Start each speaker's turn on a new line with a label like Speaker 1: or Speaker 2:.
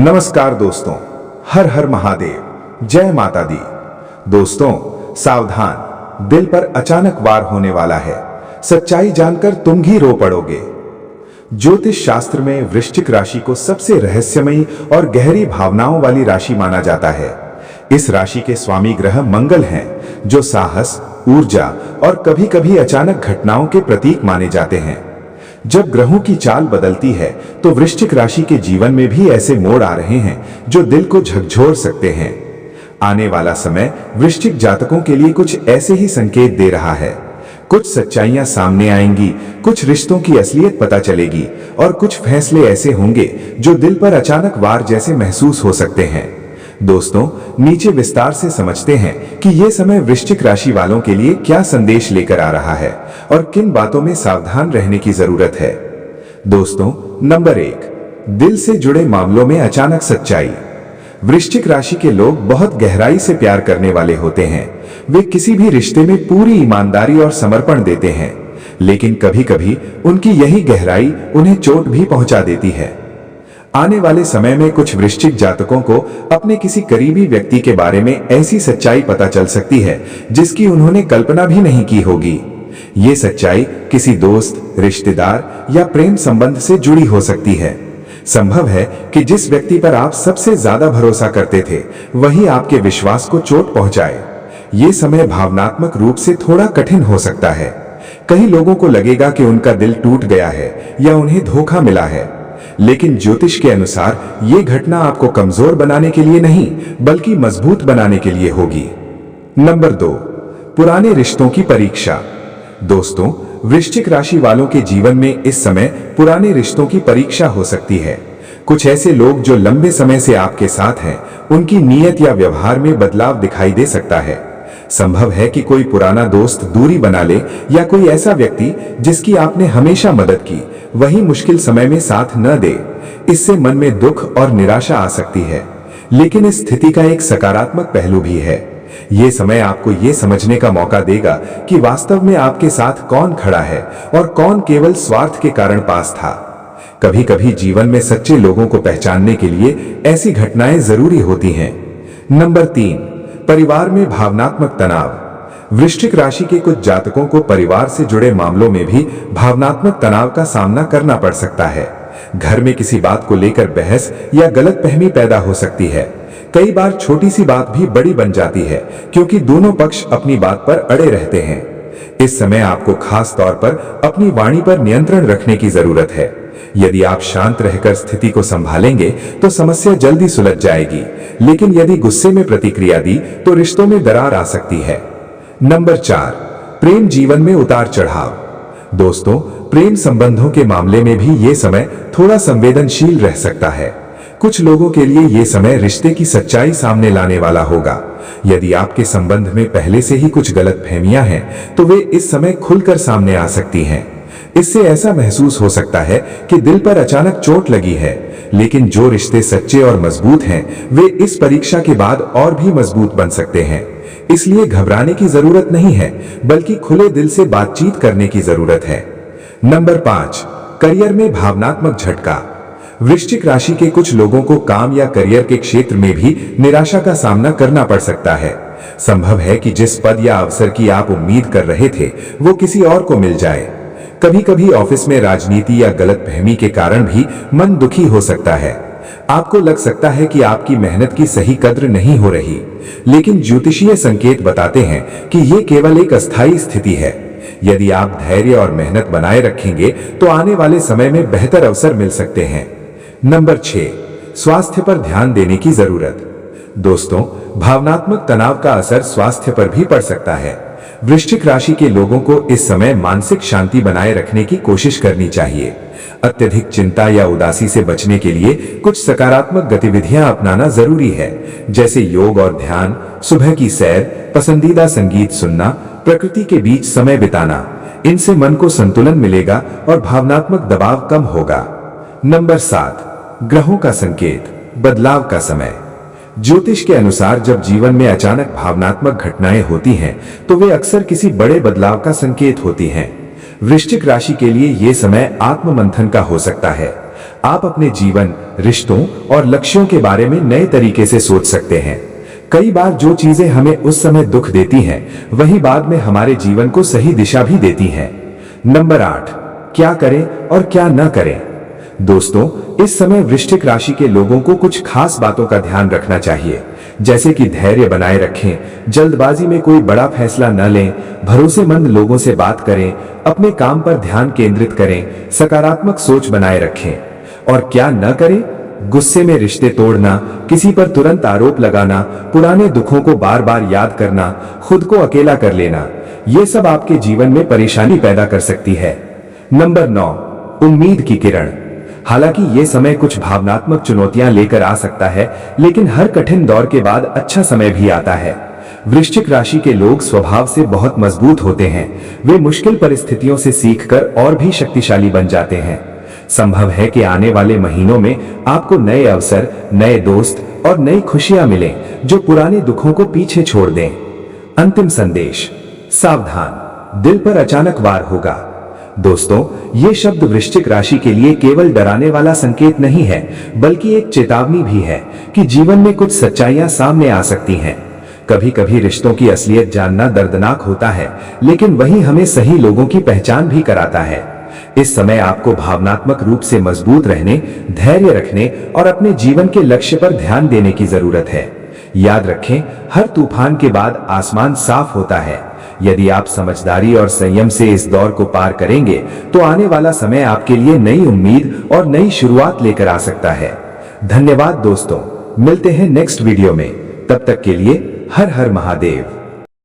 Speaker 1: नमस्कार दोस्तों, हर हर महादेव, जय माता दी। दोस्तों सावधान, दिल पर अचानक वार होने वाला है। सच्चाई जानकर तुम भी रो पड़ोगे। ज्योतिष शास्त्र में वृश्चिक राशि को सबसे रहस्यमयी और गहरी भावनाओं वाली राशि माना जाता है। इस राशि के स्वामी ग्रह मंगल हैं, जो साहस, ऊर्जा और कभी-कभी अचानक घटनाओं के प्रतीक माने जाते हैं। जब ग्रहों की चाल बदलती है तो वृश्चिक राशि के जीवन में भी ऐसे मोड़ आ रहे हैं जो दिल को झकझोर सकते हैं। आने वाला समय वृश्चिक जातकों के लिए कुछ ऐसे ही संकेत दे रहा है। कुछ सच्चाइयां सामने आएंगी, कुछ रिश्तों की असलियत पता चलेगी और कुछ फैसले ऐसे होंगे जो दिल पर अचानक वार जैसे महसूस हो सकते हैं। दोस्तों, नीचे विस्तार से समझते हैं कि यह समय वृश्चिक राशि वालों के लिए क्या संदेश लेकर आ रहा है और किन बातों में सावधान रहने की जरूरत है। दोस्तों, नंबर 1, दिल से जुड़े मामलों में अचानक सच्चाई। वृश्चिक राशि के लोग बहुत गहराई से प्यार करने वाले होते हैं। वे किसी भी रिश्ते में पूरी ईमानदारी और समर्पण देते हैं, लेकिन कभी-कभी उनकी यही गहराई उन्हें चोट भी पहुंचा देती है। आने वाले समय में कुछ वृश्चिक जातकों को अपने किसी करीबी व्यक्ति के बारे में ऐसी सच्चाई पता चल सकती है जिसकी उन्होंने कल्पना भी नहीं की होगी। ये सच्चाई किसी दोस्त, रिश्तेदार या प्रेम संबंध से जुड़ी हो सकती है। संभव है कि जिस व्यक्ति पर आप सबसे ज्यादा भरोसा करते थे, वही आपके विश्वास को चोट पहुंचाए। ये समय भावनात्मक रूप से थोड़ा कठिन हो सकता है। कई लोगों को लगेगा कि उनका दिल टूट गया है या उन्हें धोखा मिला है, लेकिन ज्योतिष के अनुसार ये घटना आपको कमजोर बनाने के लिए नहीं, बल्कि मजबूत बनाने के लिए होगी। नंबर 2, पुराने रिश्तों की परीक्षा। दोस्तों, वृश्चिक राशि वालों के जीवन में इस समय पुराने रिश्तों की परीक्षा हो सकती है। कुछ ऐसे लोग जो लंबे समय से आपके साथ हैं, उनकी नीयत या व्यवहार में बदलाव दिखाई दे सकता है। संभव है कि कोई पुराना दोस्त दूरी बना ले या कोई ऐसा व्यक्ति जिसकी आपने हमेशा मदद की, वही मुश्किल समय में साथ न दे। इससे मन में दुख और निराशा आ सकती है, लेकिन इस स्थिति का एक सकारात्मक पहलू भी है। ये समय आपको ये समझने का मौका देगा कि वास्तव में आपके साथ कौन खड़ा है और कौन केवल स्वार्थ के कारण पास था। कभी-कभी जीवन में सच्चे लोगों को पहचानने के लिए ऐसी घटनाएं जरूरी होती हैं। नंबर 3, परिवार में भावनात्मक तनाव। वृश्चिक राशि के कुछ जातकों को परिवार से जुड़े मामलों में भी भावनात्मक तनाव का सामना करना पड़ सकता है। घर में किसी बात को लेकर बहस या गलतफहमी पैदा हो सकती है। कई बार छोटी सी बात भी बड़ी बन जाती है, क्योंकि दोनों पक्ष अपनी बात पर अड़े रहते हैं। इस समय आपको खास तौर पर अपनी वाणी पर नियंत्रण रखने की जरूरत है। यदि आप शांत रहकर स्थिति को संभालेंगे तो समस्या जल्दी सुलझ जाएगी, लेकिन यदि गुस्से में प्रतिक्रिया दी तो रिश्तों में दरार आ सकती है। नंबर 4, प्रेम जीवन में उतार चढ़ाव। दोस्तों, प्रेम संबंधों के मामले में भी ये समय थोड़ा संवेदनशील रह सकता है। कुछ लोगों के लिए ये समय रिश्ते की सच्चाई सामने लाने वाला होगा। यदि आपके संबंध में पहले से ही कुछ गलतफहमियां हैं, तो वे इस समय खुलकर सामने आ सकती हैं। इससे ऐसा महसूस हो सकता है कि दिल पर अचानक चोट लगी है, लेकिन जो रिश्ते सच्चे और मजबूत हैं, वे इस परीक्षा के बाद और भी मजबूत बन सकते हैं। इसलिए घबराने की जरूरत नहीं है, बल्कि खुले दिल से बातचीत करने की जरूरत है। नंबर 5, करियर में भावनात्मक झटका। वृश्चिक राशि के कुछ लोगों को काम या करियर के क्षेत्र में भी निराशा का सामना करना पड़ सकता है। संभव है कि जिस पद या अवसर की आप उम्मीद कर रहे थे, वो किसी और को मिल जाए। कभी-कभी ऑफिस में राजनीति या गलतफहमी के कारण भी मन दुखी हो सकता है। आपको लग सकता है कि आपकी मेहनत की सही कद्र नहीं हो रही, लेकिन ज्योतिषीय संकेत बताते हैं कि ये केवल एक अस्थायी स्थिति है। यदि आप धैर्य और मेहनत बनाए रखेंगे तो आने वाले समय में बेहतर अवसर मिल सकते हैं। नंबर 6, स्वास्थ्य पर ध्यान देने की जरूरत। दोस्तों, भावनात्मक तनाव का असर स्वास्थ्य पर भी पड़ सकता है। वृश्चिक राशि के लोगों को इस समय मानसिक शांति बनाए रखने की कोशिश करनी चाहिए। अत्यधिक चिंता या उदासी से बचने के लिए कुछ सकारात्मक गतिविधियां अपनाना जरूरी है, जैसे योग और ध्यान, सुबह की सैर, पसंदीदा संगीत सुनना, प्रकृति के बीच समय बिताना। इनसे मन को संतुलन मिलेगा और भावनात्मक दबाव कम होगा। नंबर 7, ग्रहों का संकेत, बदलाव का समय। ज्योतिष के अनुसार जब जीवन में अचानक भावनात्मक घटनाएं होती हैं, तो वे अक्सर किसी बड़े बदलाव का संकेत होती हैं। वृश्चिक राशि के लिए यह समय आत्ममंथन का हो सकता है। आप अपने जीवन, रिश्तों और लक्ष्यों के बारे में नए तरीके से सोच सकते हैं। कई बार जो चीजें हमें उस समय दुख देती हैं, वही बाद में हमारे जीवन को सही दिशा भी देती हैं। नंबर 8, क्या करें और क्या न करें। दोस्तों, इस समय वृश्चिक राशि के लोगों को कुछ खास बातों का ध्यान रखना चाहिए, जैसे कि धैर्य बनाए रखें, जल्दबाजी में कोई बड़ा फैसला न लें, भरोसेमंद लोगों से बात करें, अपने काम पर ध्यान केंद्रित करें, सकारात्मक सोच बनाए रखें। और क्या न करें? गुस्से में रिश्ते तोड़ना, किसी पर तुरंत आरोप लगाना, पुराने दुखों को बार बार याद करना, खुद को अकेला कर लेना, ये सब आपके जीवन में परेशानी पैदा कर सकती है। नंबर 9, उम्मीद की किरण। हालांकि ये समय कुछ भावनात्मक चुनौतियां लेकर आ सकता है, लेकिन हर कठिन दौर के बाद अच्छा समय भी आता है। वृश्चिक राशि के लोग स्वभाव से बहुत मजबूत होते हैं। वे मुश्किल परिस्थितियों से सीखकर और भी शक्तिशाली बन जाते हैं। संभव है कि आने वाले महीनों में आपको नए अवसर, नए दोस्त और नई खुशियां मिलें, जो पुराने दुखों को पीछे छोड़ दें। अंतिम संदेश, सावधान, दिल पर अचानक वार होगा। दोस्तों, ये शब्द वृश्चिक राशि के लिए केवल डराने वाला संकेत नहीं है, बल्कि एक चेतावनी भी है कि जीवन में कुछ सच्चाइयां सामने आ सकती हैं। कभी कभी रिश्तों की असलियत जानना दर्दनाक होता है, लेकिन वही हमें सही लोगों की पहचान भी कराता है। इस समय आपको भावनात्मक रूप से मजबूत रहने, धैर्य रखने और अपने जीवन के लक्ष्य पर ध्यान देने की जरूरत है। याद रखें, हर तूफान के बाद आसमान साफ होता है। यदि आप समझदारी और संयम से इस दौर को पार करेंगे, तो आने वाला समय आपके लिए नई उम्मीद और नई शुरुआत लेकर आ सकता है। धन्यवाद दोस्तों, मिलते हैं नेक्स्ट वीडियो में। तब तक के लिए हर हर महादेव।